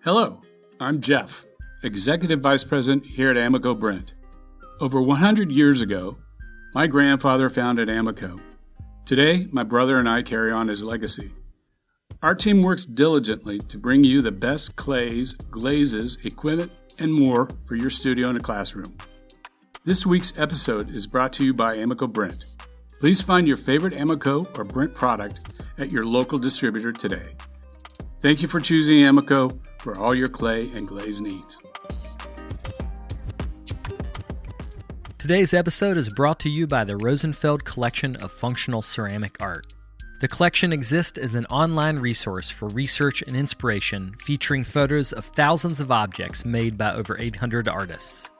Hello, I'm Jeff, Executive Vice President here at Amoco Brent. Over 100 years ago, my grandfather founded Amoco. Today, my brother and I carry on his legacy. Our team works diligently to bring you the best clays, glazes, equipment, and more for your studio and classroom. This week's episode is brought to you by Amoco Brent. Please find your favorite Amoco or Brent product at your local distributor today. Thank you for choosing Amoco for all your clay and glaze needs. Today's episode is brought to you by the Rosenfeld Collection of Functional Ceramic Art. The collection exists as an online resource for research and inspiration, featuring photos of thousands of objects made by over 800 artists.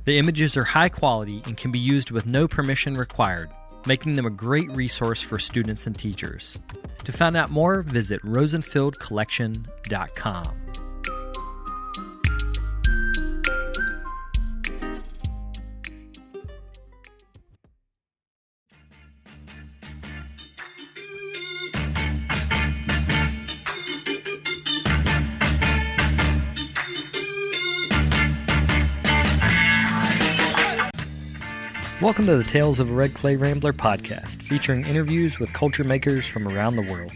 The images are high quality and can be used with no permission required, making them a great resource for students and teachers. To find out more, visit rosenfeldcollection.com. Welcome to the Tales of a Red Clay Rambler podcast, featuring interviews with culture makers from around the world.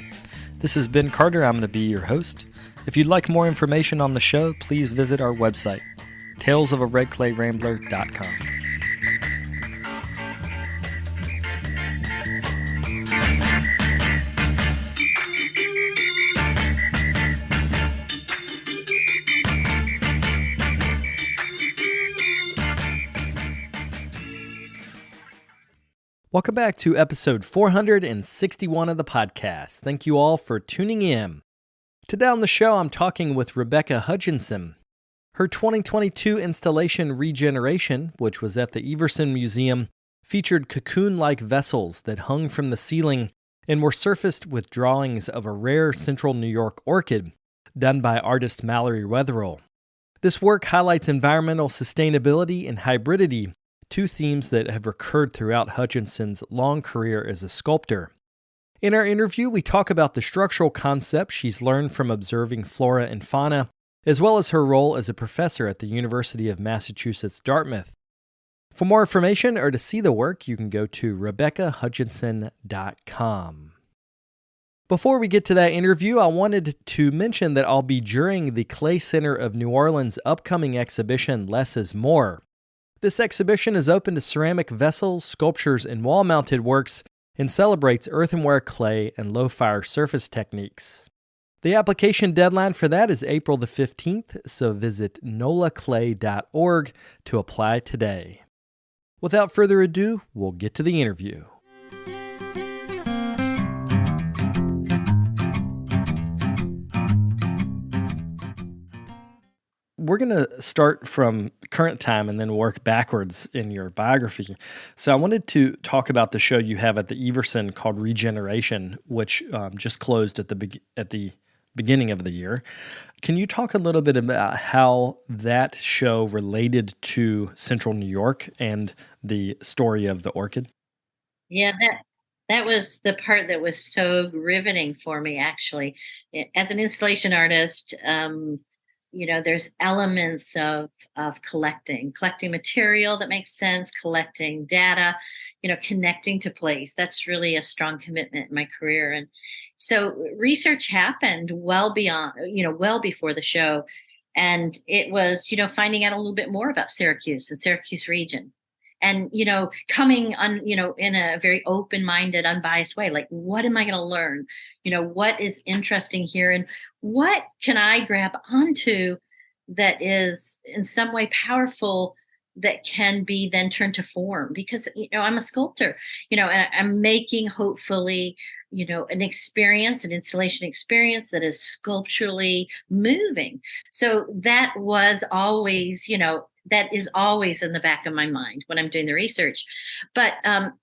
This is Ben Carter. I'm going to be your host. If you'd like more information on the show, please visit our website, talesofaredclayrambler.com. Welcome back to episode 461 of the podcast. Thank you all for tuning in. Today on the show, I'm talking with Rebecca Hutchinson. Her 2022 installation Regeneration, which was at the Everson Museum, featured cocoon-like vessels that hung from the ceiling and were surfaced with drawings of a rare central New York orchid done by artist Mallory Wetherill. This work highlights environmental sustainability and hybridity, two themes that have recurred throughout Hutchinson's long career as a sculptor. In our interview, we talk about the structural concepts she's learned from observing flora and fauna, as well as her role as a professor at the University of Massachusetts, Dartmouth. For more information or to see the work, you can go to RebeccaHutchinson.com. Before we get to that interview, I wanted to mention that I'll be during the Clay Center of New Orleans' upcoming exhibition, Less is More. This exhibition is open to ceramic vessels, sculptures, and wall-mounted works and celebrates earthenware, clay, and low-fire surface techniques. The application deadline for that is April the 15th, so visit nolaclay.org to apply today. Without further ado, we'll get to the interview. We're going to start from current time and then work backwards in your biography. So I wanted to talk about the show you have at the Everson called Regeneration, which just closed at the beginning of the year. Can you talk a little bit about how that show related to Central New York and the story of the orchid? Yeah, that was the part that was so riveting for me, actually. As an installation artist, there's elements of collecting material that makes sense, collecting data, connecting to place. That's really a strong commitment in my career. And so research happened well before the show. And it was, finding out a little bit more about Syracuse, the Syracuse region. And, coming on, in a very open-minded, unbiased way, like, what am I going to learn? What is interesting here? And what can I grab onto that is in some way powerful that can be then turned to form? Because, I'm a sculptor, and I'm making, hopefully, an installation experience that is sculpturally moving. So that was always, that is always in the back of my mind when I'm doing the research. But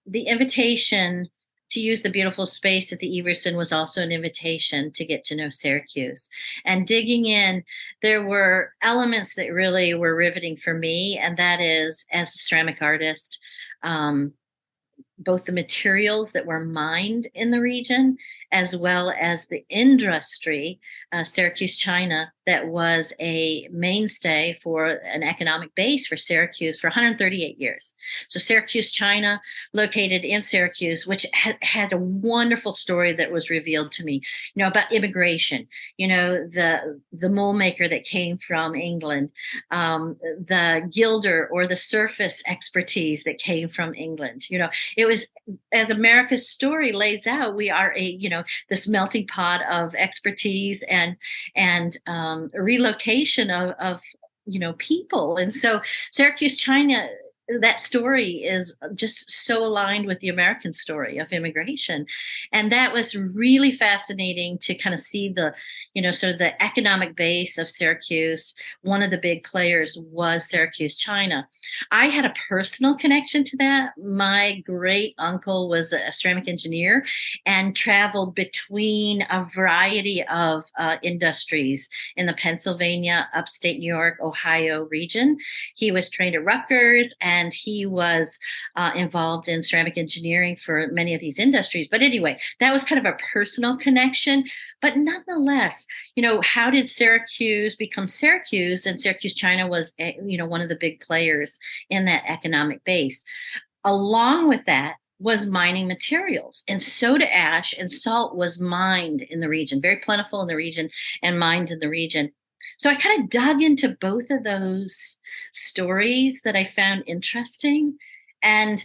the invitation to use the beautiful space at the Everson was also an invitation to get to know Syracuse. And digging in, there were elements that really were riveting for me. And that is, as a ceramic artist, both the materials that were mined in the region, as well as the industry. Syracuse China that was a mainstay for an economic base for Syracuse for 138 years. So Syracuse, China, located in Syracuse, which had a wonderful story that was revealed to me, about immigration, the mole maker that came from England, the gilder or the surface expertise that came from England. It was, as America's story lays out, we are this melting pot of expertise and relocation of people. And so Syracuse, China, that story is just so aligned with the American story of immigration. And that was really fascinating to kind of see the, sort of the economic base of Syracuse. One of the big players was Syracuse, China. I had a personal connection to that. My great uncle was a ceramic engineer and traveled between a variety of industries in the Pennsylvania, upstate New York, Ohio region. He was trained at Rutgers, and he was involved in ceramic engineering for many of these industries. But anyway, that was kind of a personal connection. But nonetheless, how did Syracuse become Syracuse? And Syracuse, China was, one of the big players in that economic base. Along with that was mining materials, and soda ash and salt was mined in the region, very plentiful in the region and mined in the region. So I kind of dug into both of those stories that I found interesting. And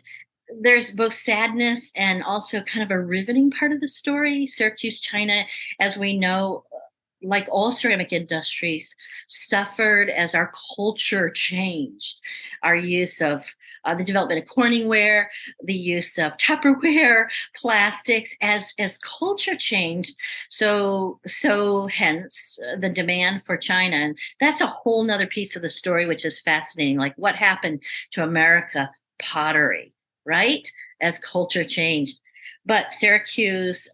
there's both sadness and also kind of a riveting part of the story. Syracuse, China, as we know, like all ceramic industries, suffered as our culture changed. Our use of the development of Corningware, the use of Tupperware, plastics, as culture changed, so hence the demand for China. And that's a whole nother piece of the story, which is fascinating. Like, what happened to America pottery, right? As culture changed. But Syracuse,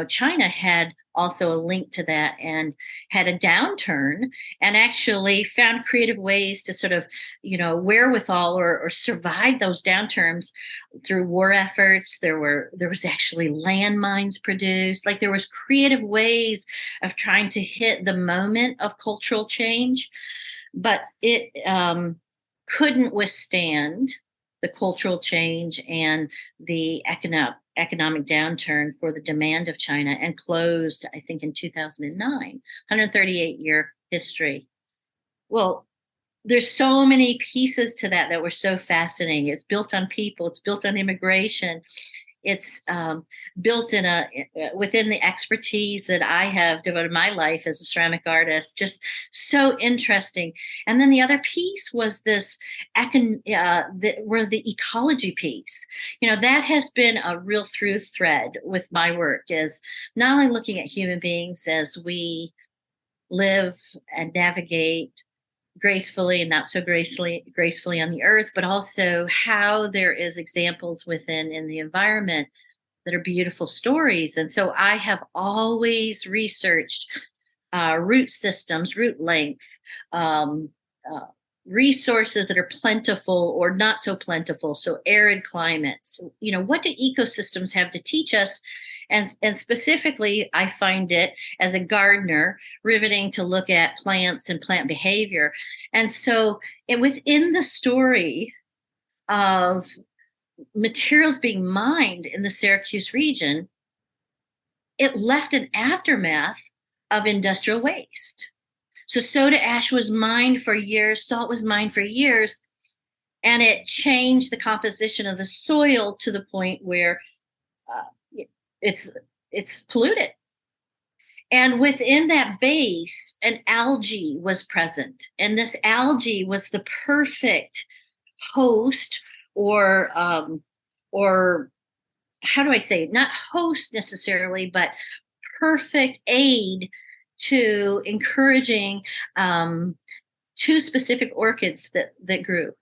China had also a link to that and had a downturn, and actually found creative ways to sort of, wherewithal or survive those downturns through war efforts. There was actually landmines produced. Like, there was creative ways of trying to hit the moment of cultural change, but it couldn't withstand the cultural change and the economic downturn for the demand of China, and closed, I think, in 2009, 138-year history. Well, there's so many pieces to that were so fascinating. It's built on people. It's built on immigration. It's built within the expertise that I have devoted my life as a ceramic artist. Just so interesting. And then the other piece was this the ecology piece. That has been a real through thread with my work, is not only looking at human beings as we live and navigate gracefully and not so gracefully on the earth, but also how there is examples within in the environment that are beautiful stories. And so I have always researched root systems, root length, resources that are plentiful or not so plentiful. So arid climates, what do ecosystems have to teach us? And specifically, I find it, as a gardener, riveting to look at plants and plant behavior. And so within the story of materials being mined in the Syracuse region, it left an aftermath of industrial waste. So soda ash was mined for years, salt was mined for years, and it changed the composition of the soil to the point where it's polluted. And within that base, an algae was present. And this algae was the perfect host, or how do I say it? Not host necessarily, but perfect aid to encouraging two specific orchids that grew.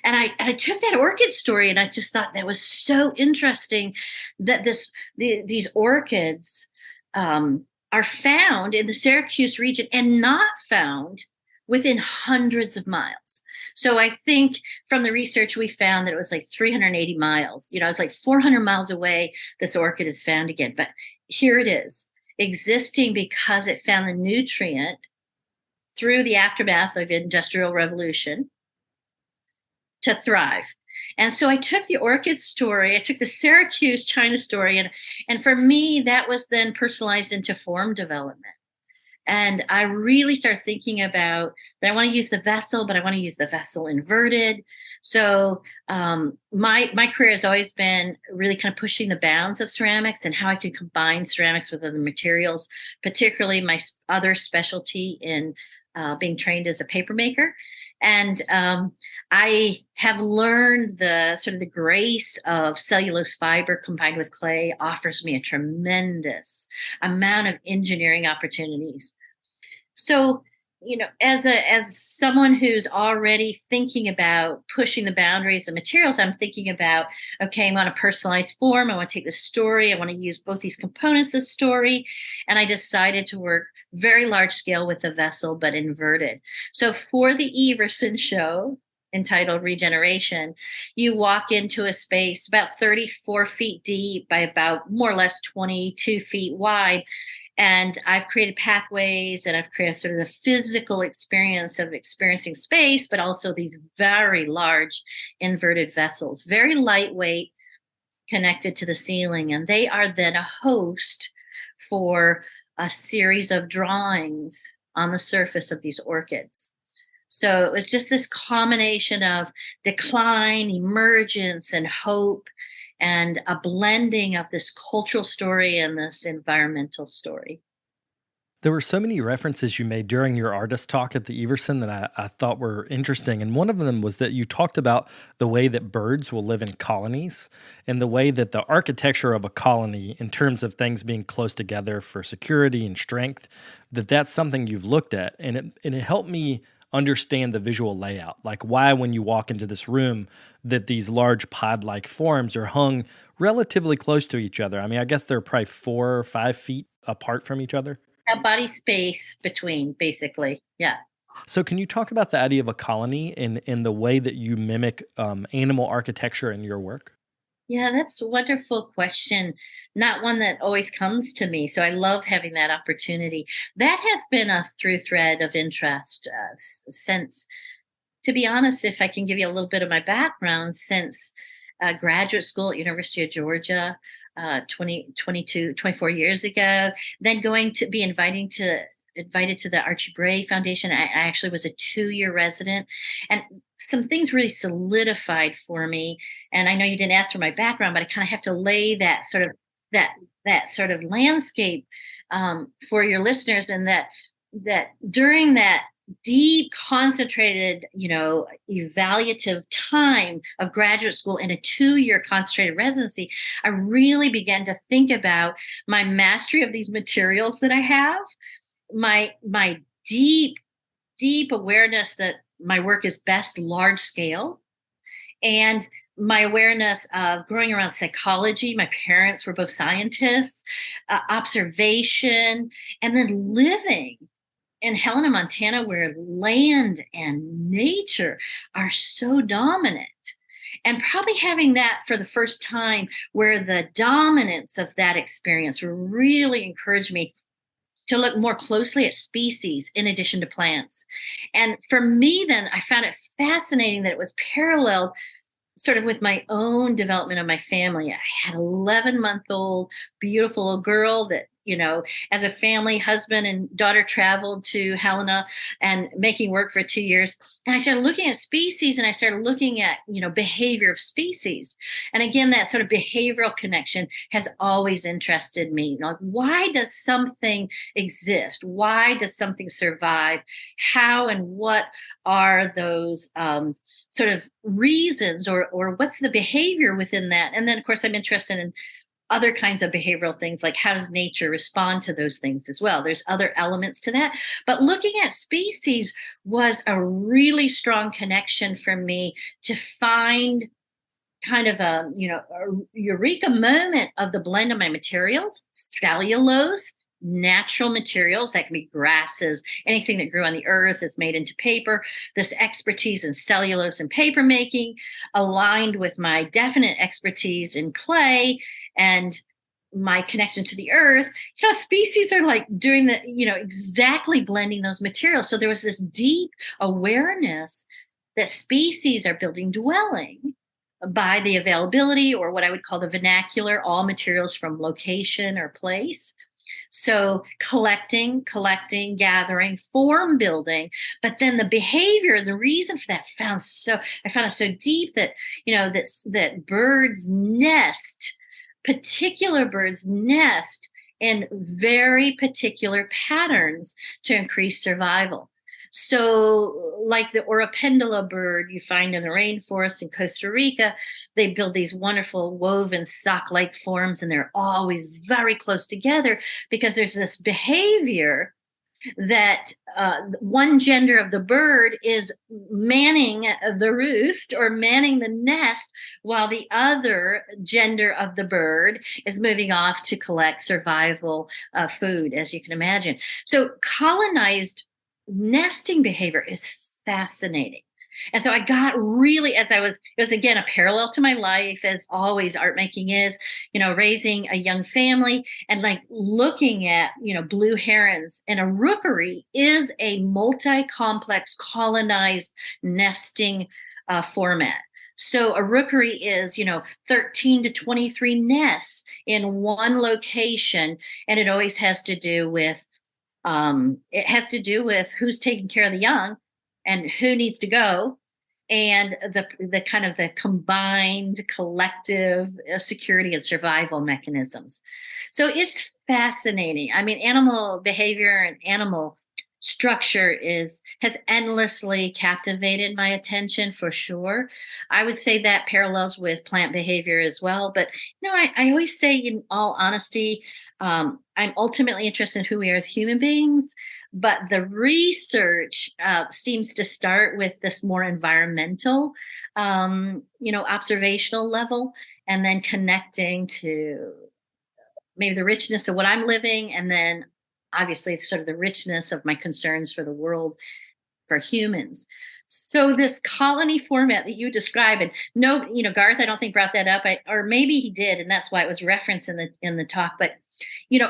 And I took that orchid story, and I just thought that was so interesting that these orchids are found in the Syracuse region and not found within hundreds of miles. So I think from the research we found that it was like 380 miles. It's like 400 miles away this orchid is found again. But here it is. existing because it found the nutrient through the aftermath of industrial revolution to thrive. And so I took the orchid story, I took the Syracuse China story, and for me, that was then personalized into form development. And I really started thinking about that I want to use the vessel, but I want to use the vessel inverted. So my career has always been really kind of pushing the bounds of ceramics and how I can combine ceramics with other materials, particularly my other specialty in being trained as a paper maker. And I have learned the sort of the grace of cellulose fiber combined with clay offers me a tremendous amount of engineering opportunities. So, as someone who's already thinking about pushing the boundaries of materials, I'm thinking about, okay, I want a personalized form. I want to take the story. I want to use both these components of story. And I decided to work very large scale with the vessel, but inverted. So for the Everson show, entitled Regeneration, you walk into a space about 34 feet deep by about more or less 22 feet wide. And I've created pathways and I've created sort of the physical experience of experiencing space, but also these very large inverted vessels, very lightweight, connected to the ceiling. And they are then a host for a series of drawings on the surface of these orchids. So it was just this combination of decline, emergence, and hope, and a blending of this cultural story and this environmental story. There were so many references you made during your artist talk at the Everson that I thought were interesting. And one of them was that you talked about the way that birds will live in colonies and the way that the architecture of a colony, in terms of things being close together for security and strength, that's something you've looked at. And it helped me understand the visual layout, like why when you walk into this room that these large pod-like forms are hung relatively close to each other. I mean, I guess they're probably 4 or 5 feet apart from each other. A body space between, basically. Yeah. So can you talk about the idea of a colony in the way that you mimic animal architecture in your work? Yeah, that's a wonderful question. Not one that always comes to me. So I love having that opportunity. That has been a through thread of interest since, to be honest, if I can give you a little bit of my background, since graduate school at University of Georgia, 24 years ago, then going to be invited to the Archie Bray Foundation. I actually was a 2-year resident, and some things really solidified for me. And I know you didn't ask for my background, but I kind of have to lay that sort of that sort of landscape for your listeners, and that during that deep, concentrated, evaluative time of graduate school and a 2-year concentrated residency, I really began to think about my mastery of these materials that I have, my deep awareness that my work is best large scale, and my awareness of growing around psychology. My parents were both scientists, observation, and then living in Helena, Montana, where land and nature are so dominant. And probably having that for the first time, where the dominance of that experience really encouraged me to look more closely at species in addition to plants. And for me, then, I found it fascinating that it was paralleled sort of with my own development of my family. I had an 11-month-old beautiful little girl that, as a family, husband and daughter traveled to Helena and making work for 2 years. And I started looking at species, and I started looking at, behavior of species. And again, that sort of behavioral connection has always interested me. Like, why does something exist? Why does something survive? How and what are those sort of reasons, or what's the behavior within that? And then, of course, I'm interested in other kinds of behavioral things, like how does nature respond to those things as well? There's other elements to that. But looking at species was a really strong connection for me to find kind of a eureka moment of the blend of my materials, cellulose, natural materials that can be grasses, anything that grew on the earth is made into paper. This expertise in cellulose and paper making aligned with my definite expertise in clay, and my connection to the earth, species are like doing the, exactly blending those materials. So there was this deep awareness that species are building dwelling by the availability, or what I would call the vernacular, all materials from location or place. So collecting, gathering, form building, but then the behavior, the reason for that I found it so deep that, that particular birds nest in very particular patterns to increase survival. So, like the orapendula bird you find in the rainforest in Costa Rica, they build these wonderful woven sock-like forms, and they're always very close together because there's this behavior that one gender of the bird is manning the roost or manning the nest, while the other gender of the bird is moving off to collect survival food, as you can imagine. So colonized nesting behavior is fascinating. And so I got really, it was again a parallel to my life, as always art making is, raising a young family and like looking at, blue herons. And a rookery is a multi-complex colonized nesting format. So a rookery is, 13 to 23 nests in one location. And it always has to do with who's taking care of the young and who needs to go, and the kind of the combined collective security and survival mechanisms. So it's fascinating. I mean, animal behavior and animal structure has endlessly captivated my attention, for sure. I would say that parallels with plant behavior as well. But I always say, in all honesty, I'm ultimately interested in who we are as human beings, but the research seems to start with this more environmental, observational level, and then connecting to maybe the richness of what I'm living, and then obviously sort of the richness of my concerns for the world, for humans. So this colony format that you describe, and no, Garth, I don't think brought that up, or maybe he did, and that's why it was referenced in the talk. But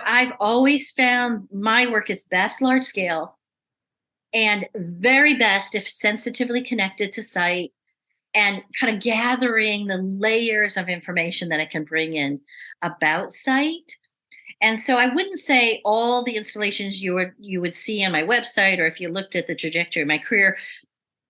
I've always found my work is best large scale, and very best if sensitively connected to site, and kind of gathering the layers of information that I can bring in about site. And so I wouldn't say all the installations you would see on my website, or if you looked at the trajectory of my career,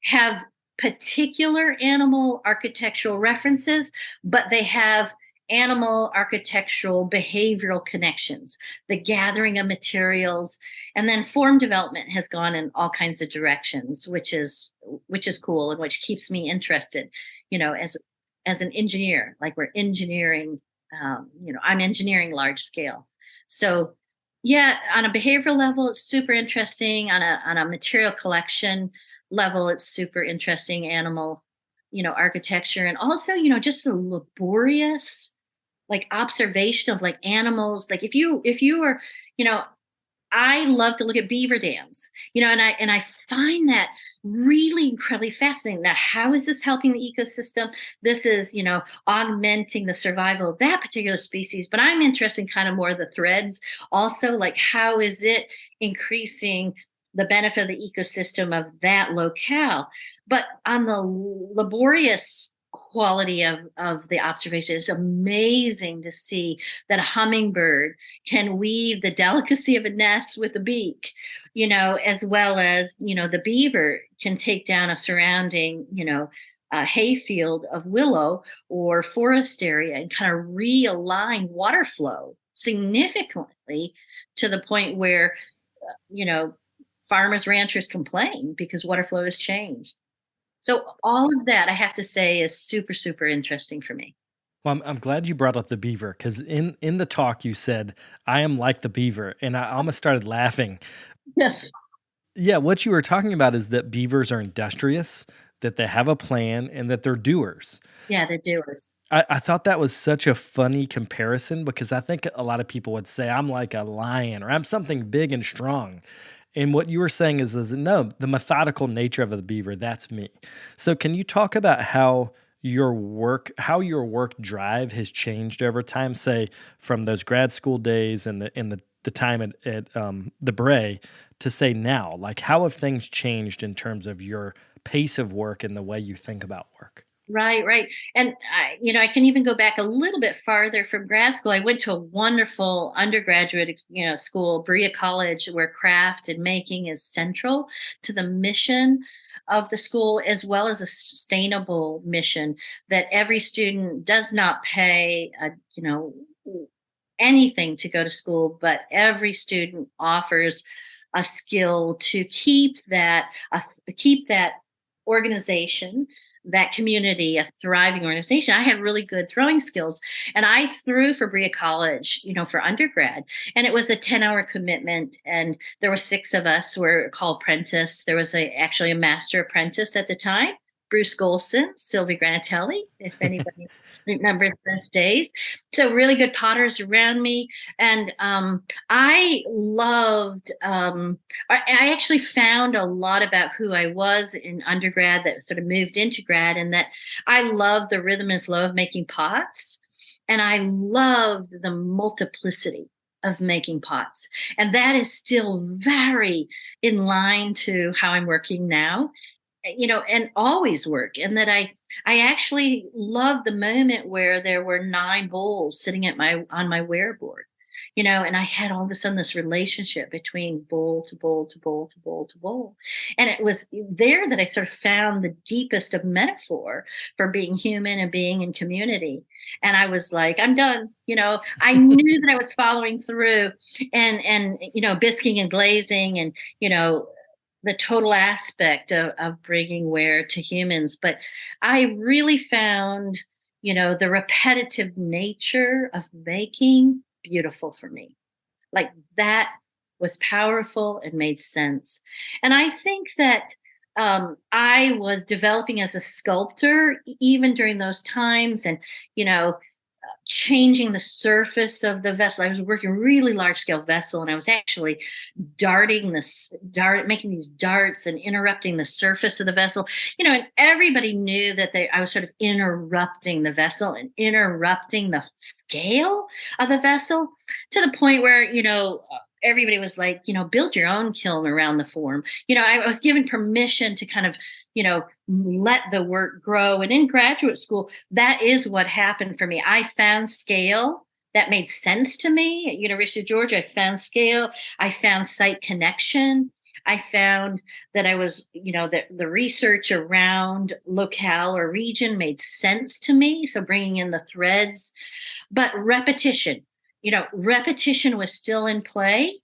have particular animal architectural references, but they have animal architectural behavioral connections, the gathering of materials, and then form development has gone in all kinds of directions, which is cool, and which keeps me interested, as an engineer. Like we're engineering, I'm engineering large scale. So yeah, on a behavioral level, it's super interesting. On a material collection level, it's super interesting animal, architecture, and also, just the laborious, like observation of like animals. Like if you are, I love to look at beaver dams, and I find that really incredibly fascinating. Now, how is this helping the ecosystem? This is, augmenting the survival of that particular species. But I'm interested in kind of more of the threads also, like how is it increasing the benefit of the ecosystem of that locale? But on the laborious quality of the observation, it's amazing to see that a hummingbird can weave the delicacy of a nest with a beak, as well as, the beaver can take down a surrounding, hayfield of willow or forest area and kind of realign water flow significantly, to the point where, farmers, ranchers complain because water flow has changed. So all of that, I have to say, is super, super interesting for me. Well, I'm glad you brought up the beaver, because in the talk you said, I am like the beaver. And I almost started laughing. Yes. Yeah, what you were talking about is that beavers are industrious, that they have a plan, and that they're doers. Yeah, the doers. I thought that was such a funny comparison, because I think a lot of people would say, I'm like a lion, or I'm something big and strong. And what you were saying is no, the methodical nature of the beaver, that's me. So can you talk about how your work, how your work drive has changed over time, say from those grad school days and the time at the Bray to say now, like how have things changed in terms of your pace of work and the way you think about work? Right, right. And I can even go back a little bit farther from grad school. I went to a wonderful undergraduate, school, Berea College, where craft and making is central to the mission of the school, as well as a sustainable mission that every student does not pay, anything to go to school, but every student offers a skill to keep that organization, that community, a thriving organization. I had really good throwing skills, and I threw for Berea College, for undergrad, and it was a 10-hour commitment. And there were 6 of us who were called apprentice. There was actually a master apprentice at the time, Bruce Golson, Sylvie Granatelli, if anybody remembers those days. So really good potters around me. And I loved, I actually found a lot about who I was in undergrad that sort of moved into grad, and that I loved the rhythm and flow of making pots. And I loved the multiplicity of making pots. And that is still very in line to how I'm working now, and always work. And that I actually loved the moment where there were 9 bowls sitting on my wear board, and I had all of a sudden this relationship between bowl to bowl to bowl to bowl to bowl. And it was there that I sort of found the deepest of metaphor for being human and being in community. And I was like, I'm done. I knew that I was following through, and bisking and glazing, and the total aspect of bringing wear to humans. But I really found, the repetitive nature of making beautiful for me. Like that was powerful and made sense. And I think that I was developing as a sculptor even during those times, and, changing the surface of the vessel. I was working really large scale vessel, and I was actually making these darts and interrupting the surface of the vessel, and everybody knew that I was sort of interrupting the vessel and interrupting the scale of the vessel, to the point where, everybody was like, build your own kiln around the form. I was given permission to kind of, let the work grow. And in graduate school, that is what happened for me. I found scale that made sense to me. At University of Georgia, I found scale. I found site connection. I found that I was, that the research around locale or region made sense to me. So bringing in the threads, but repetition was still in play.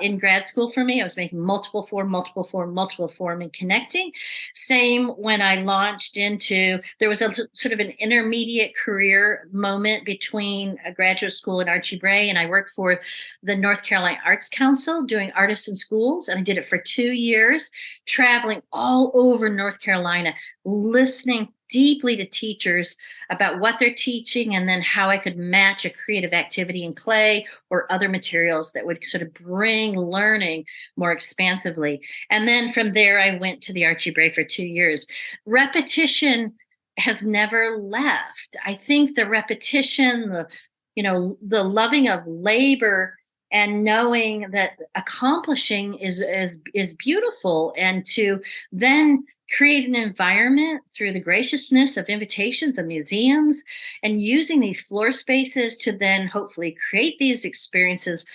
In grad school for me, I was making multiple form, and connecting. Same when I launched there was a sort of an intermediate career moment between a graduate school and Archie Bray, and I worked for the North Carolina Arts Council doing artists in schools, and I did it for 2 years, traveling all over North Carolina, listening deeply to teachers about what they're teaching, and then how I could match a creative activity in clay or other materials that would sort of bring learning more expansively. And then from there, I went to the Archie Bray for 2 years. Repetition has never left. I think the repetition, the loving of labor, and knowing that accomplishing is beautiful, and to then create an environment through the graciousness of invitations of museums, and using these floor spaces to then hopefully create these experiences,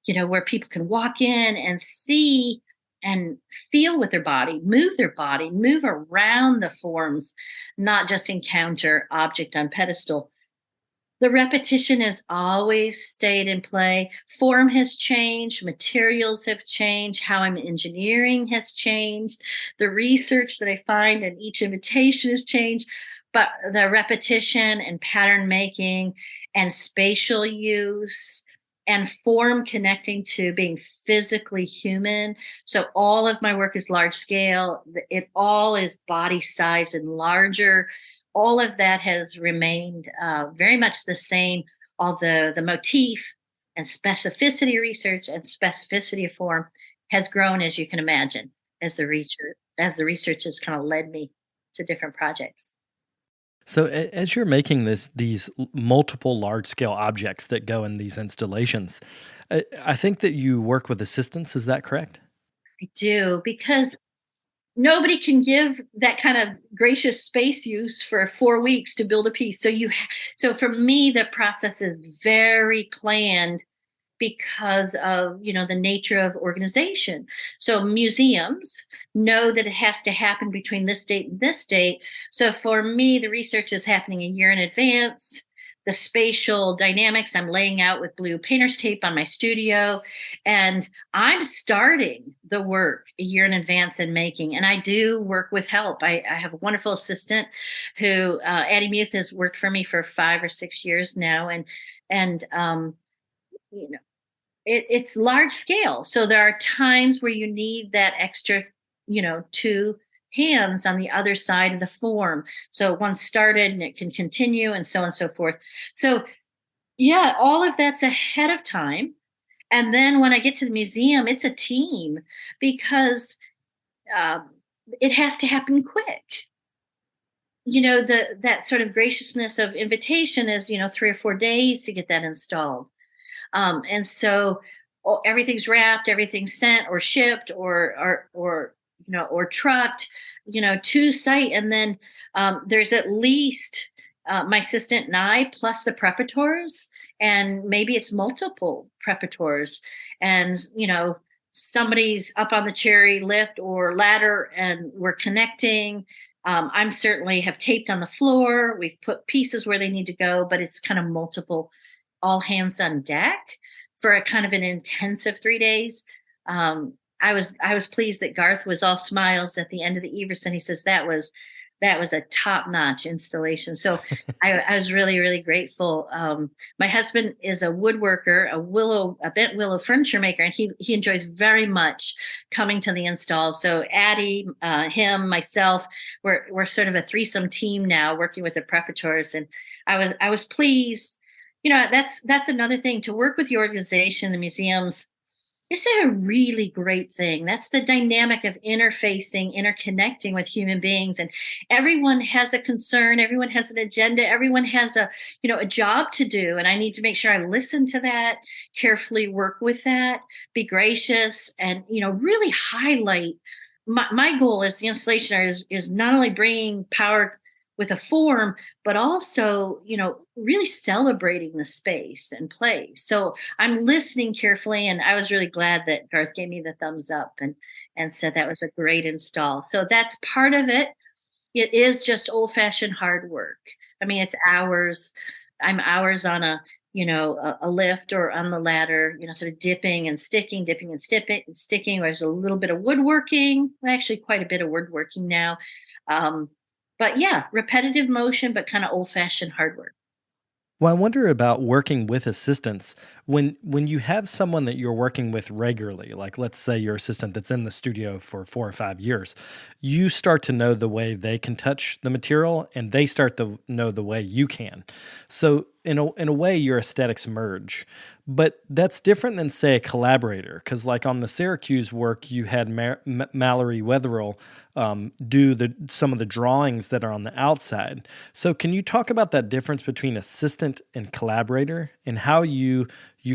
where people can walk in and see and feel with their body, move around the forms, not just encounter object on pedestal. The repetition has always stayed in play. Form has changed, materials have changed, how I'm engineering has changed, the research that I find in each invitation has changed, but the repetition and pattern making and spatial use and form connecting to being physically human. So all of my work is large scale. It all is body size and larger. All of that has remained very much the same. All the motif and specificity research and specificity of form has grown, as you can imagine, as the research has kind of led me to different projects. So as you're making these multiple large scale objects that go in these installations, I think that you work with assistants. Is that correct? I do, because nobody can give that kind of gracious space use for 4 weeks to build a piece. So for me, the process is very planned because of the nature of organization. So museums know that it has to happen between this date and this date. So for me, the research is happening a year in advance. The spatial dynamics I'm laying out with blue painter's tape on my studio, and I'm starting the work a year in advance and making. And I do work with help. I have a wonderful assistant who Addie Muth has worked for me for 5 or 6 years now, and you know it's large scale. So there are times where you need that extra, two hands on the other side of the form. So once started and it can continue and so on and so forth. So yeah, all of that's ahead of time. And then when I get to the museum, it's a team because um, it has to happen quick. That sort of graciousness of invitation is 3 or 4 days to get that installed. And so everything's wrapped, everything's sent or shipped or trucked, to site. And then there's at least my assistant and I plus the preparators, and maybe it's multiple preparators. And, somebody's up on the cherry lift or ladder and we're connecting. I'm certainly have taped on the floor. We've put pieces where they need to go, but it's kind of multiple, all hands on deck for a kind of an intensive 3 days. I was pleased that Garth was all smiles at the end of the Everson. He says that was a top notch installation. So I was really, really grateful. My husband is a woodworker, a bent willow furniture maker, and he enjoys very much coming to the install. So Addie, him, myself, we're sort of a threesome team now, working with the preparators, and I was pleased. That's another thing, to work with the organization, the museums. It's a really great thing. That's the dynamic of interfacing, interconnecting with human beings, and everyone has a concern, everyone has an agenda, everyone has a job to do, and I need to make sure I listen to that, carefully work with that, be gracious, and really highlight. My goal as the installation artist is not only bringing power with a form, but also, really celebrating the space and place. So I'm listening carefully, and I was really glad that Garth gave me the thumbs up and said that was a great install. So that's part of it. It is just old fashioned hard work. I mean, it's hours. I'm hours on a lift or on the ladder, sort of dipping and sticking, sticking. There's a little bit of woodworking, actually quite a bit of woodworking now. But yeah, repetitive motion, but kind of old fashioned hard work. Well, I wonder about working with assistants. When you have someone that you're working with regularly, like let's say your assistant that's in the studio for 4 or 5 years, you start to know the way they can touch the material, and they start to know the way you can. So in a way, your aesthetics merge. But that's different than, say, a collaborator, because like on the Syracuse work, you had Mallory Wetherill do some of the drawings that are on the outside. So can you talk about that difference between assistant and collaborator, and how you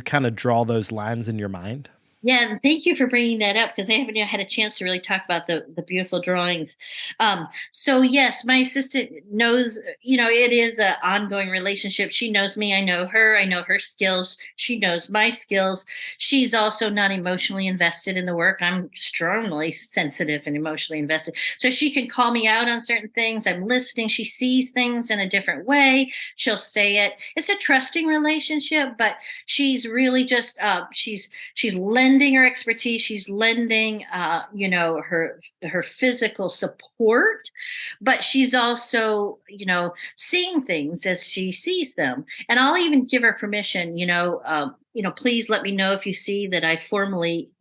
kind of draw those lines in your mind? Yeah, and thank you for bringing that up, because I haven't had a chance to really talk about the beautiful drawings. So yes, my assistant knows. It is an ongoing relationship. She knows me. I know her. I know her skills. She knows my skills. She's also not emotionally invested in the work. I'm strongly sensitive and emotionally invested, so she can call me out on certain things. I'm listening. She sees things in a different way. She'll say it. It's a trusting relationship, but she's really just she's lending her expertise. She's lending, her physical support, but she's also, seeing things as she sees them. And I'll even give her permission, please let me know if you see that I formally,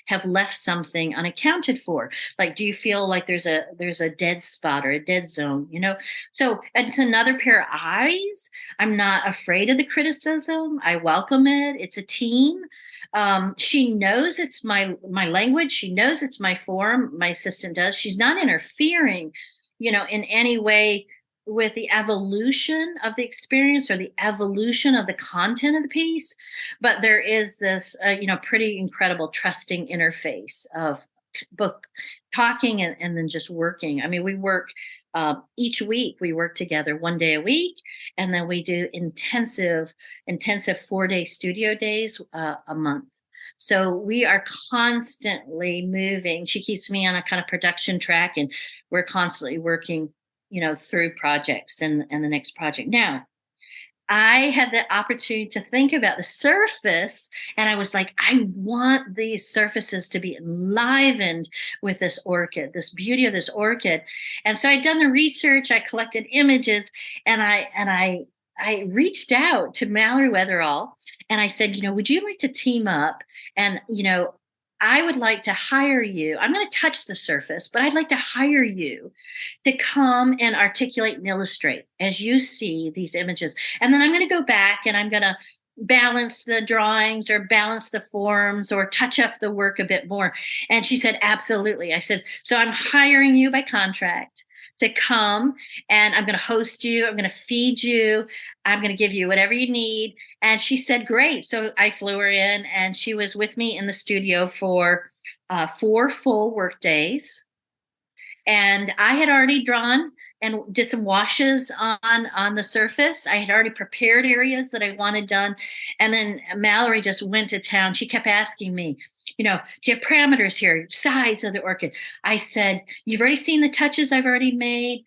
have left something unaccounted for. Like, do you feel like there's a dead spot or a dead zone? So it's another pair of eyes. I'm not afraid of the criticism. I welcome it. It's a team. She knows it's my language. She knows it's my form. My assistant does. She's not interfering, in any way, with the evolution of the experience or the evolution of the content of the piece, but there is this, pretty incredible trusting interface of both talking and then just working. I mean, we work each week. We work together 1 day a week, and then we do intensive 4 day studio days a month. So we are constantly moving. She keeps me on a kind of production track, and we're constantly working, through projects and the next project. Now, I had the opportunity to think about the surface, and I was like, I want these surfaces to be enlivened with this orchid, this beauty of this orchid. And so I'd done the research, I collected images, and I reached out to Mallory Weatherall, and I said, would you like to team up? And, I would like to hire you. I'm going to touch the surface, but I'd like to hire you to come and articulate and illustrate as you see these images. And then I'm going to go back and I'm going to balance the drawings or balance the forms or touch up the work a bit more. And she said, absolutely. I said, so I'm hiring you by contract to come, and I'm going to host you. I'm going to feed you. I'm going to give you whatever you need. And she said, great. So I flew her in, and she was with me in the studio for 4 full work days. And I had already drawn and did some washes on the surface. I had already prepared areas that I wanted done. And then Mallory just went to town. She kept asking me, do you have parameters here, size of the orchid? I said, you've already seen the touches I've already made.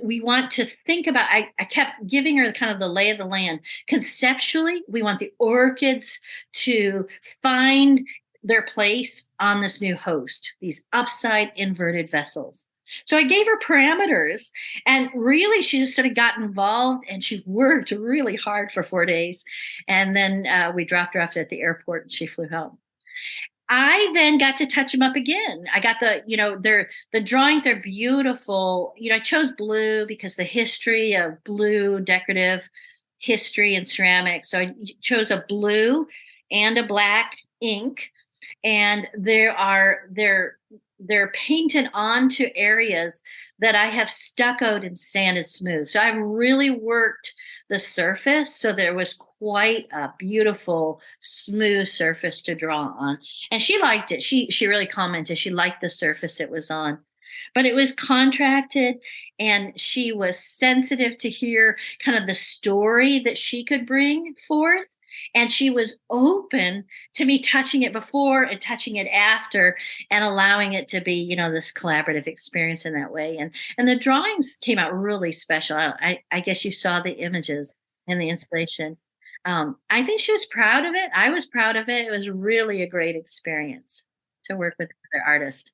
We want to think about, I kept giving her kind of the lay of the land. Conceptually, we want the orchids to find their place on this new host, these upside inverted vessels. So I gave her parameters, and really she just sort of got involved, and she worked really hard for 4 days. And then we dropped her off at the airport and she flew home. I then got to touch them up again. I got the drawings are beautiful. I chose blue because the history of blue decorative history in ceramics. So I chose a blue and a black ink, and they're painted onto areas that I have stuccoed and sanded smooth. So I've really worked the surface, so there was quite a beautiful smooth surface to draw on. And she liked it. She really commented she liked the surface it was on. But it was contracted, and she was sensitive to hear kind of the story that she could bring forth. And she was open to me touching it before and touching it after, and allowing it to be, this collaborative experience in that way. And the drawings came out really special. I guess you saw the images in the installation. I think she was proud of it. I was proud of it. It was really a great experience to work with another artist.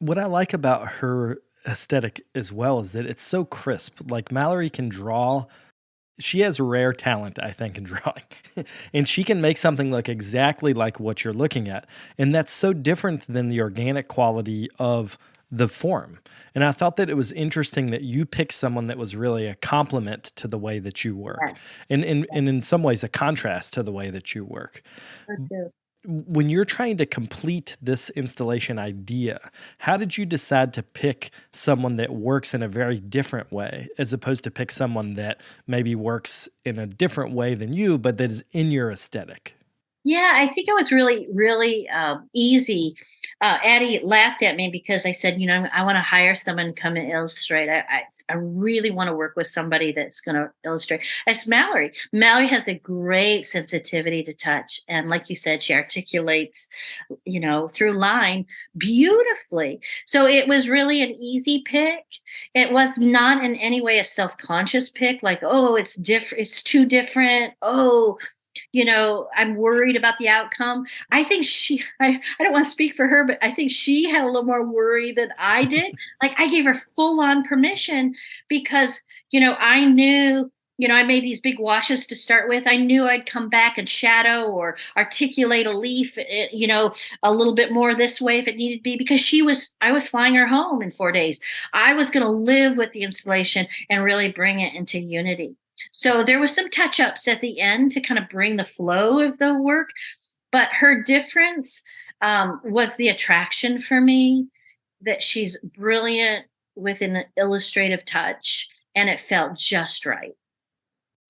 What I like about her aesthetic as well is that it's so crisp. Like Mallory can draw. She has rare talent, I think, in drawing. And she can make something look exactly like what you're looking at. And that's so different than the organic quality of the form. And I thought that it was interesting that you picked someone that was really a complement to the way that you work. Yes. And in some ways, a contrast to the way that you work. So too. When you're trying to complete this installation idea, how did you decide to pick someone that works in a very different way as opposed to pick someone that maybe works in a different way than you, but that is in your aesthetic? Yeah, I think it was really, really easy. Addie laughed at me because I said, I want to hire someone to come and illustrate. I really want to work with somebody that's going to illustrate. It's Mallory. Mallory has a great sensitivity to touch. And like you said, she articulates, through line beautifully. So it was really an easy pick. It was not in any way a self-conscious pick, like, oh, it's different. It's too different. Oh, I'm worried about the outcome. I think I don't want to speak for her, but I think she had a little more worry than I did. Like I gave her full on permission because, I knew, I made these big washes to start with. I knew I'd come back and shadow or articulate a leaf, a little bit more this way if it needed to be, because I was flying her home in 4 days. I was going to live with the installation and really bring it into unity. So there was some touch-ups at the end to kind of bring the flow of the work, but her difference was the attraction for me, that she's brilliant with an illustrative touch, and it felt just right.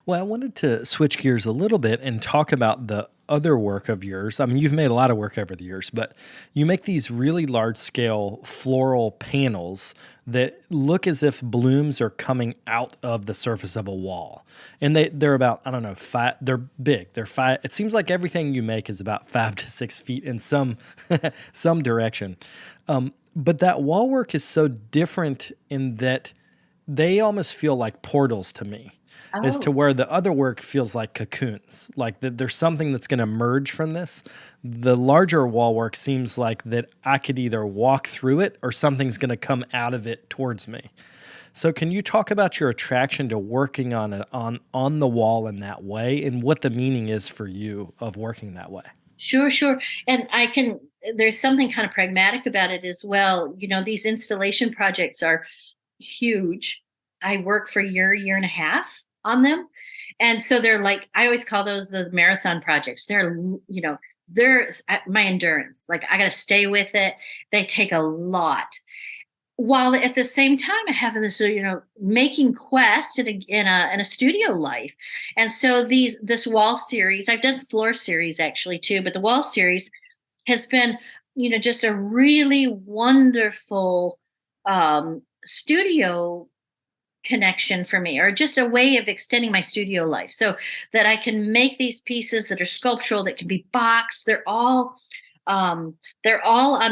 Well, I wanted to switch gears a little bit and talk about the other work of yours. I mean, you've made a lot of work over the years, but you make these really large scale floral panels that look as if blooms are coming out of the surface of a wall. And they're about, I don't know, they're big. They're five. It seems like everything you make is about 5 to 6 feet in some, some direction. But that wall work is so different in that they almost feel like portals to me, as to Oh. where the other work feels like cocoons, like that there's something that's going to emerge from this. The larger wall work seems like that I could either walk through it or something's going to come out of it towards me. So can you talk about your attraction to working on the wall in that way and what the meaning is for you of working that way? Sure, sure. And there's something kind of pragmatic about it as well. These installation projects are huge. I work for a year and a half on them. And so they're like, I always call those the marathon projects. They're my endurance. Like, I got to stay with it. They take a lot. While at the same time, I have this, making quest in a studio life. And so this wall series, I've done floor series actually too, but the wall series has been, just a really wonderful studio connection for me, or just a way of extending my studio life so that I can make these pieces that are sculptural, that can be boxed. They're all on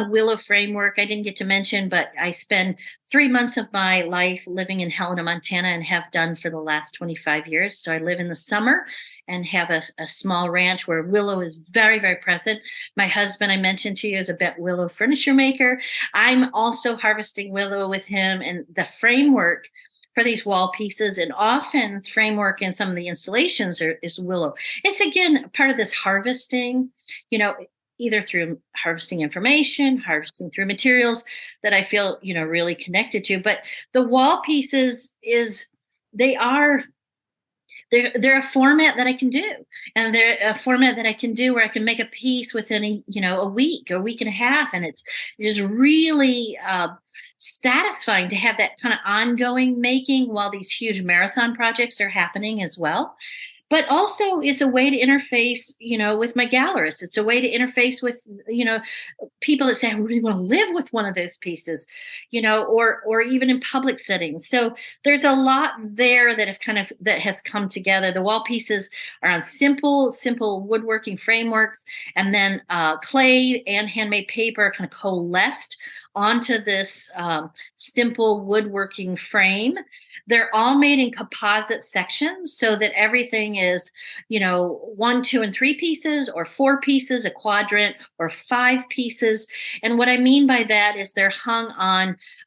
willow framework. I didn't get to mention, but I spend 3 months of my life living in Helena, Montana, and have done for the last 25 years. So I live in the summer and have a small ranch where willow is very, very present. My husband, I mentioned to you, is a bet willow furniture maker. I'm also harvesting willow with him, and the framework for these wall pieces, and often framework in some of the installations is willow. It's again part of this harvesting, you know, either through harvesting information, harvesting through materials that I feel, really connected to. But the wall pieces they are they're a format that I can do, and they're a format that I can do where I can make a piece within a week or week and a half, and it's just really satisfying to have that kind of ongoing making while these huge marathon projects are happening as well. But also, it's a way to interface, with my gallerists. It's a way to interface with, people that say, I really want to live with one of those pieces, or even in public settings. So there's a lot there that has come together. The wall pieces are on simple woodworking frameworks, and then clay and handmade paper kind of coalesced onto this simple woodworking frame. They're all made in composite sections so that everything is, 1, 2, and 3 pieces, or 4 pieces, a quadrant, or 5 pieces. And what I mean by that is they're hung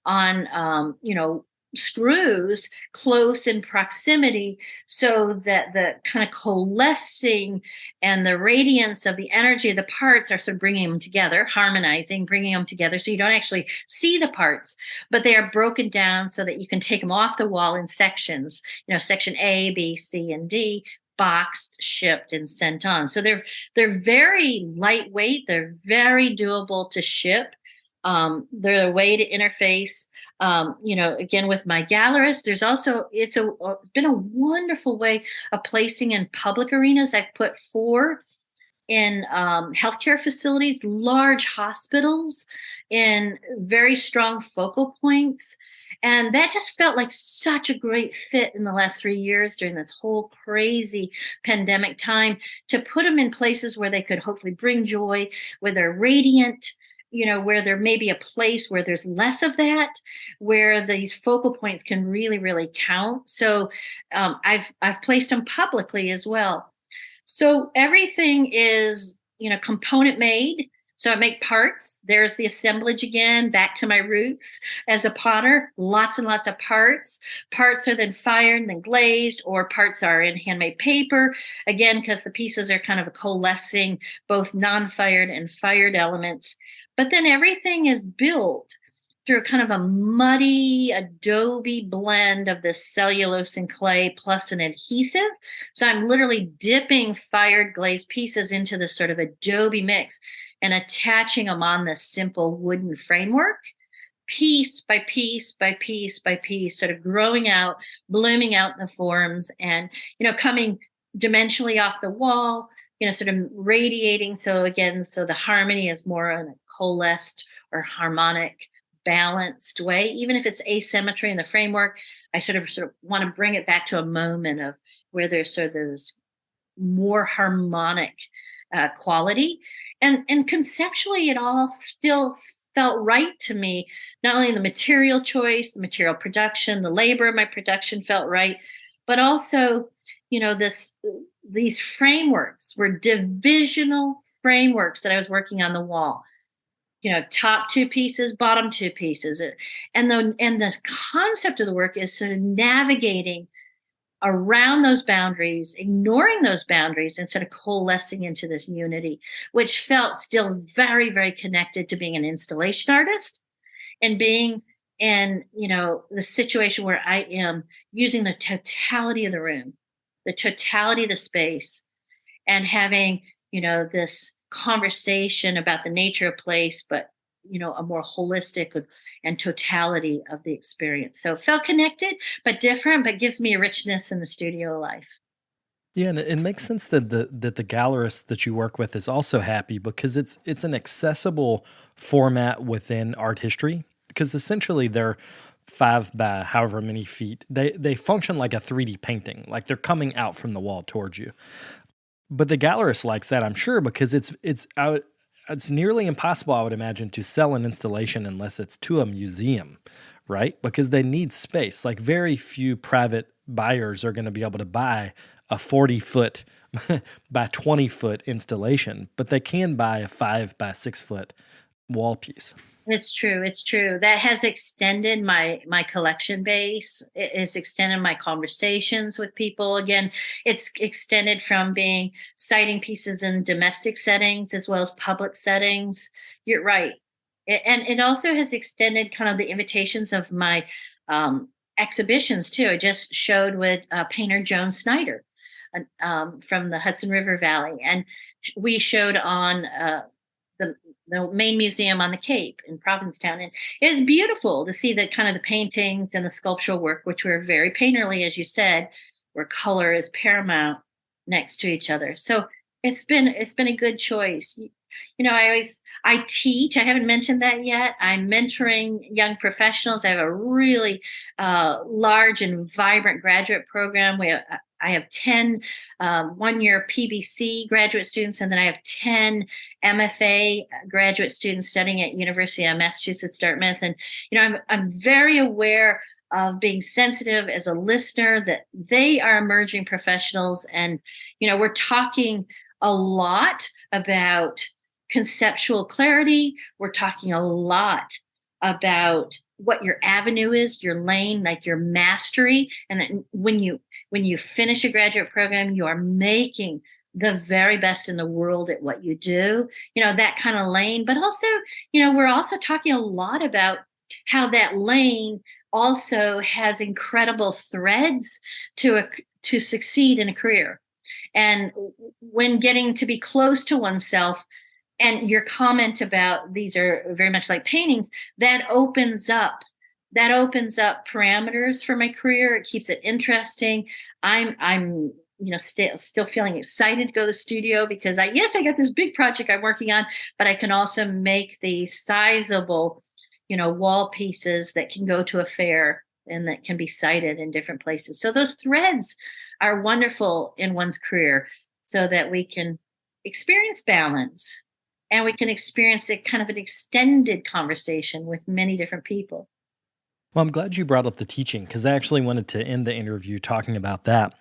on screws close in proximity, so that the kind of coalescing and the radiance of the energy of the parts are sort of bringing them together, harmonizing, bringing them together, so you don't actually see the parts, but they are broken down so that you can take them off the wall in sections, section A, B, C, and D, boxed, shipped, and sent on. So they're very lightweight. They're very doable to ship. They're a way to interface, again, with my gallerist. There's also, been a wonderful way of placing in public arenas. I've put 4 in healthcare facilities, large hospitals, in very strong focal points. And that just felt like such a great fit in the last 3 years during this whole crazy pandemic time, to put them in places where they could hopefully bring joy, where they're radiant, where there may be a place where there's less of that, where these focal points can really, really count. So I've placed them publicly as well. So everything is, component made. So I make parts. There's the assemblage again, back to my roots as a potter. Lots and lots of parts. Parts are then fired and then glazed, or parts are in handmade paper, again, because the pieces are kind of coalescing both non-fired and fired elements. But then everything is built through kind of a muddy adobe blend of this cellulose and clay plus an adhesive. So I'm literally dipping fired glazed pieces into this sort of adobe mix and attaching them on this simple wooden framework piece by piece by piece by piece, sort of growing out, blooming out in the forms, and coming dimensionally off the wall, sort of radiating. So again, so the harmony is more on a coalesced or harmonic, balanced way. Even if it's asymmetry in the framework, I sort of want to bring it back to a moment of where there's sort of this more harmonic quality, and conceptually, it all still felt right to me. Not only the material choice, the material production, the labor of my production felt right, but also, this these frameworks were divisional frameworks that I was working on the wall. Top two pieces, bottom two pieces, and the concept of the work is sort of navigating around those boundaries, ignoring those boundaries, and sort of coalescing into this unity, which felt still very, very connected to being an installation artist and being in, the situation where I am using the totality of the room, the totality of the space, and having, this conversation about the nature of place, but, a more holistic and totality of the experience. So it felt connected, but different, but gives me a richness in the studio life. Yeah, and it makes sense that the gallerist that you work with is also happy because it's an accessible format within art history. Because essentially they're 5 by however many feet. They function like a 3D painting, like they're coming out from the wall towards you. But the gallerist likes that, I'm sure, because it's nearly impossible, I would imagine, to sell an installation unless it's to a museum, right? Because they need space. Like very few private buyers are going to be able to buy a 40-foot by 20-foot installation, but they can buy a 5 by 6-foot wall piece. It's true. It's true. That has extended my collection base. It has extended my conversations with people. Again, it's extended from being citing pieces in domestic settings as well as public settings. You're right. And it also has extended kind of the invitations of my exhibitions too. I just showed with painter Joan Snyder from the Hudson River Valley, and we showed on the main museum on the Cape in Provincetown. And it was beautiful to see the kind of the paintings and the sculptural work, which were very painterly, as you said, where color is paramount next to each other. So it's been a good choice. I teach. I haven't mentioned that yet. I'm mentoring young professionals. I have a really large and vibrant graduate program. I have 10 one-year PBC graduate students, and then I have 10 MFA graduate students studying at University of Massachusetts Dartmouth. And I'm very aware of being sensitive as a listener that they are emerging professionals, and we're talking a lot about conceptual clarity. We're talking a lot about what your avenue is, your lane, like your mastery. And that when you finish a graduate program, you are making the very best in the world at what you do, that kind of lane. But also, we're also talking a lot about how that lane also has incredible threads to succeed in a career. And when getting to be close to oneself, and your comment about these are very much like paintings, that opens up parameters for my career. It keeps it interesting. I'm still feeling excited to go to the studio because I got this big project I'm working on, but I can also make these sizable, wall pieces that can go to a fair and that can be cited in different places. So those threads are wonderful in one's career so that we can experience balance and we can experience a kind of an extended conversation with many different people. Well, I'm glad you brought up the teaching because I actually wanted to end the interview talking about that.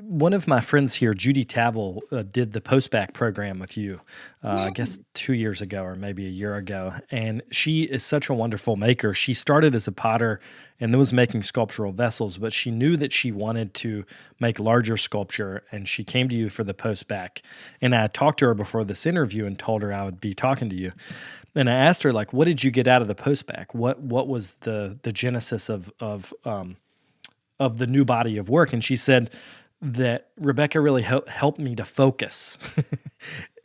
One of my friends here, Judy Tavel, did the post-bac program with you, I guess 2 years ago or maybe a year ago. And she is such a wonderful maker. She started as a potter and then was making sculptural vessels, but she knew that she wanted to make larger sculpture, and she came to you for the post-bac. And I talked to her before this interview and told her I would be talking to you. And I asked her, like, what did you get out of the post-bac? What was the genesis of the new body of work? And she said that Rebecca really helped me to focus.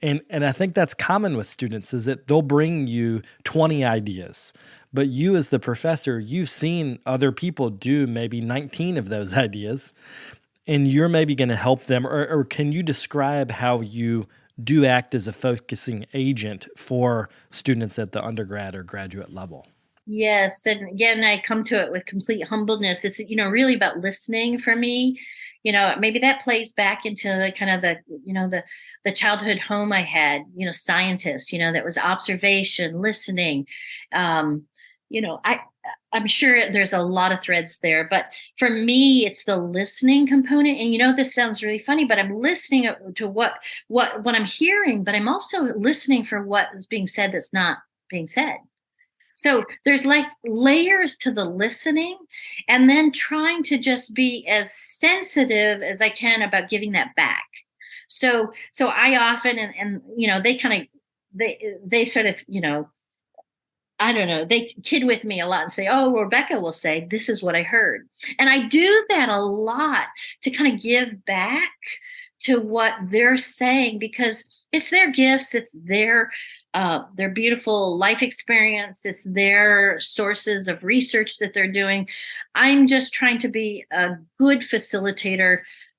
And I think that's common with students is that they'll bring you 20 ideas, but you as the professor, you've seen other people do maybe 19 of those ideas, and you're maybe going to help them. Or can you describe how you do act as a focusing agent for students at the undergrad or graduate level? Yes, and again, I come to it with complete humbleness. It's, really about listening for me. Maybe that plays back into the kind of the childhood home I had, scientist, that was observation, listening. Um, I'm sure there's a lot of threads there, but for me, it's the listening component. And this sounds really funny, but I'm listening to what I'm hearing, but I'm also listening for what is being said that's not being said. So there's like layers to the listening, and then trying to just be as sensitive as I can about giving that back. So I often, and they kind of, they sort of, I don't know, they kid with me a lot and say, oh, Rebecca will say, this is what I heard. And I do that a lot to kind of give back to what they're saying, because it's their gifts, it's their beautiful life experience, it's their sources of research that they're doing. I'm just trying to be a good facilitator,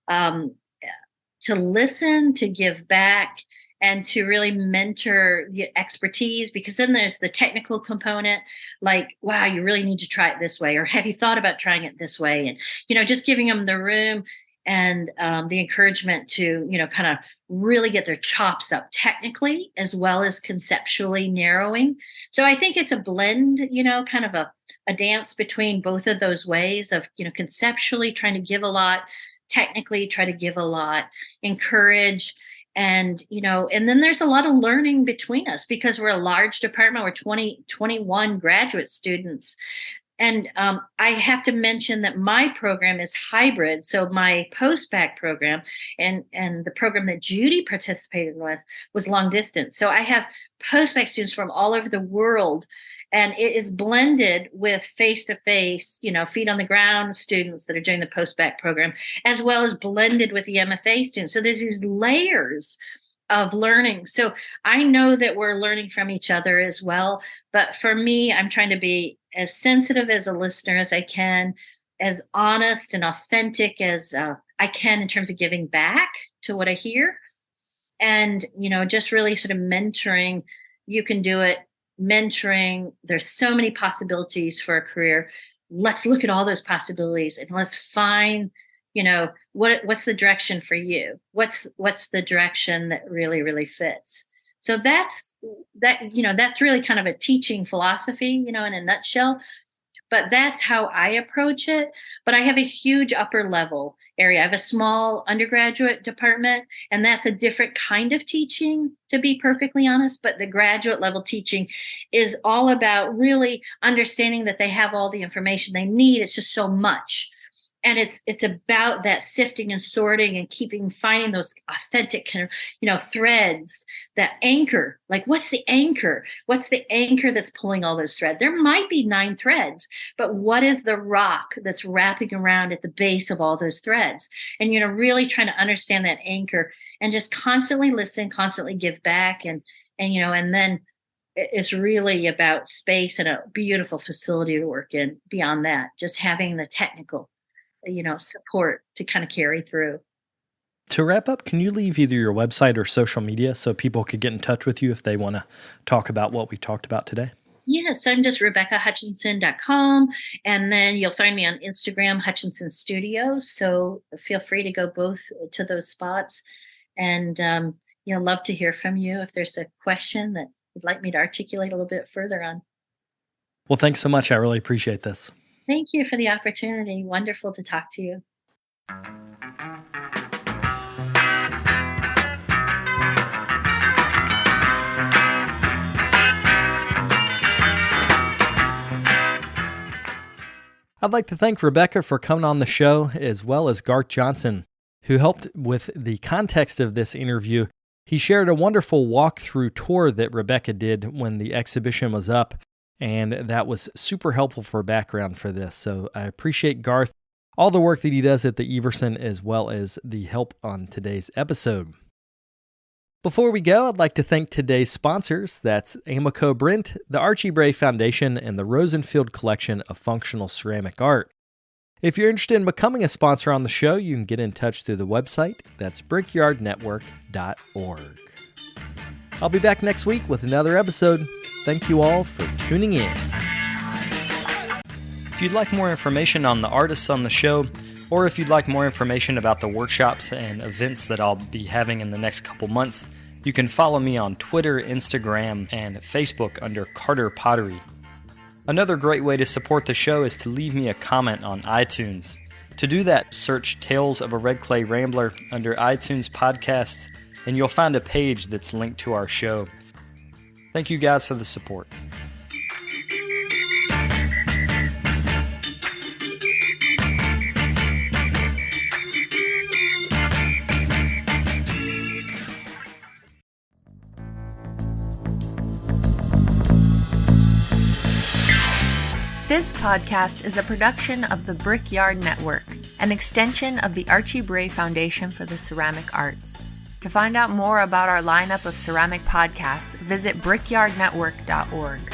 to listen, to give back, and to really mentor the expertise, because then there's the technical component, like, wow, you really need to try it this way, or have you thought about trying it this way? And, just giving them the room and the encouragement to, kind of really get their chops up technically as well as conceptually narrowing. So I think it's a blend, kind of a dance between both of those ways of, conceptually trying to give a lot, technically try to give a lot, encourage. And, and then there's a lot of learning between us because we're a large department. We're 21 graduate students. And I have to mention that my program is hybrid. So my post-bac program and the program that Judy participated with was long distance. So I have post-bac students from all over the world, and it is blended with face-to-face, feet on the ground students that are doing the post-bac program, as well as blended with the MFA students. So there's these layers of learning. So I know that we're learning from each other as well. But for me, I'm trying to be as sensitive as a listener as I can, as honest and authentic as I can in terms of giving back to what I hear. And, just really sort of mentoring. You can do it. Mentoring. There's so many possibilities for a career. Let's look at all those possibilities and let's find, what's the direction for you? What's the direction that really, really fits? So that's really kind of a teaching philosophy, in a nutshell, but that's how I approach it. But I have a huge upper level area. I have a small undergraduate department, and that's a different kind of teaching, to be perfectly honest. But the graduate level teaching is all about really understanding that they have all the information they need. It's just so much. And it's about that sifting and sorting and finding those authentic kind of, threads, that anchor. Like, what's the anchor? What's the anchor that's pulling all those threads? There might be 9 threads, but what is the rock that's wrapping around at the base of all those threads? And, really trying to understand that anchor and just constantly listen, constantly give back. And then it's really about space and a beautiful facility to work in. Beyond that, just having the technical support to kind of carry through. To wrap up, can you leave either your website or social media so people could get in touch with you if they want to talk about what we talked about today? Yes, I'm just RebeccaHutchinson.com. And then you'll find me on Instagram, Hutchinson Studio. So feel free to go both to those spots. And, love to hear from you if there's a question that you'd like me to articulate a little bit further on. Well, thanks so much. I really appreciate this. Thank you for the opportunity. Wonderful to talk to you. I'd like to thank Rebecca for coming on the show, as well as Garth Johnson, who helped with the context of this interview. He shared a wonderful walkthrough tour that Rebecca did when the exhibition was up, and that was super helpful for background for this. So I appreciate Garth, all the work that he does at the Everson, as well as the help on today's episode. Before we go, I'd like to thank today's sponsors. That's Amico Brent, the Archie Bray Foundation, and the Rosenfield Collection of Functional Ceramic Art. If you're interested in becoming a sponsor on the show, you can get in touch through the website. That's brickyardnetwork.org. I'll be back next week with another episode. Thank you all for tuning in. If you'd like more information on the artists on the show, or if you'd like more information about the workshops and events that I'll be having in the next couple months, you can follow me on Twitter, Instagram, and Facebook under Carter Pottery. Another great way to support the show is to leave me a comment on iTunes. To do that, search Tales of a Red Clay Rambler under iTunes Podcasts, and you'll find a page that's linked to our show. Thank you guys for the support. This podcast is a production of the Brickyard Network, an extension of the Archie Bray Foundation for the Ceramic Arts. To find out more about our lineup of ceramic podcasts, visit brickyardnetwork.org.